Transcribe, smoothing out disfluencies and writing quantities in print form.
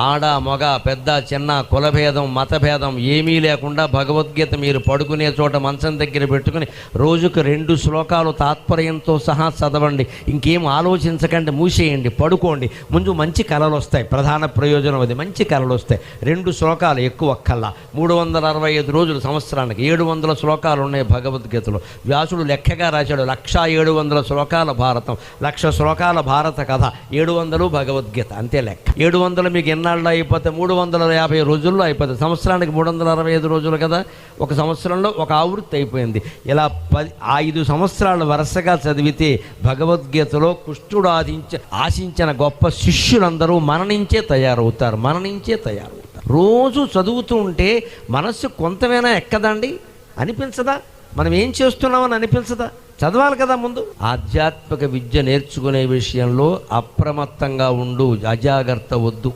ఆడ మగ పెద్ద చిన్న కులభేదం మతభేదం ఏమీ లేకుండా భగవద్గీత మీరు పడుకునే చోట మంచం దగ్గర పెట్టుకుని రోజుకు 2 శ్లోకాలు తాత్పర్యంతో సహా చదవండి. ఇంకేం ఆలోచించకండి, మూసేయండి, పడుకోండి. ముందు మంచి కళలు వస్తాయి. ప్రధాన ప్రయోజనం అది, మంచి కళలు వస్తాయి. 2 శ్లోకాలు ఎక్కువ కల్లా 365 రోజులు సంవత్సరానికి 700 శ్లోకాలు ఉన్నాయి భగవద్గీతలో. వ్యాసుడు లెక్కగా రాశాడు 1700 శ్లోకాల భారతం, 1,00,000 శ్లోకాల భారత కథ, 700 భగవద్గీత, అంతే లెక్క. 700 మీకు ఎన్నాళ్ళు అయిపోతే 350 రోజుల్లో అయిపోతుంది. సంవత్సరానికి 365 రోజులు కదా, ఒక సంవత్సరంలో ఒక ఆవృత్తి అయిపోయింది. ఇలా 5 సంవత్సరాలు వరుసగా చదివితే భగవద్గీతలో కృష్ణుడు ఆశించిన గొప్ప శిష్యులందరూ మరణించే తయారవుతారు. రోజు చదువుతూ ఉంటే మనస్సు కొంతమైనా ఎక్కదండి, అనిపించదా? మనం ఏం చేస్తున్నామని అనిపించదా? చదవాలి కదా ముందు. ఆధ్యాత్మిక విద్య నేర్చుకునే విషయంలో అప్రమత్తంగా ఉండు, అజాగ్రత్త వద్దు.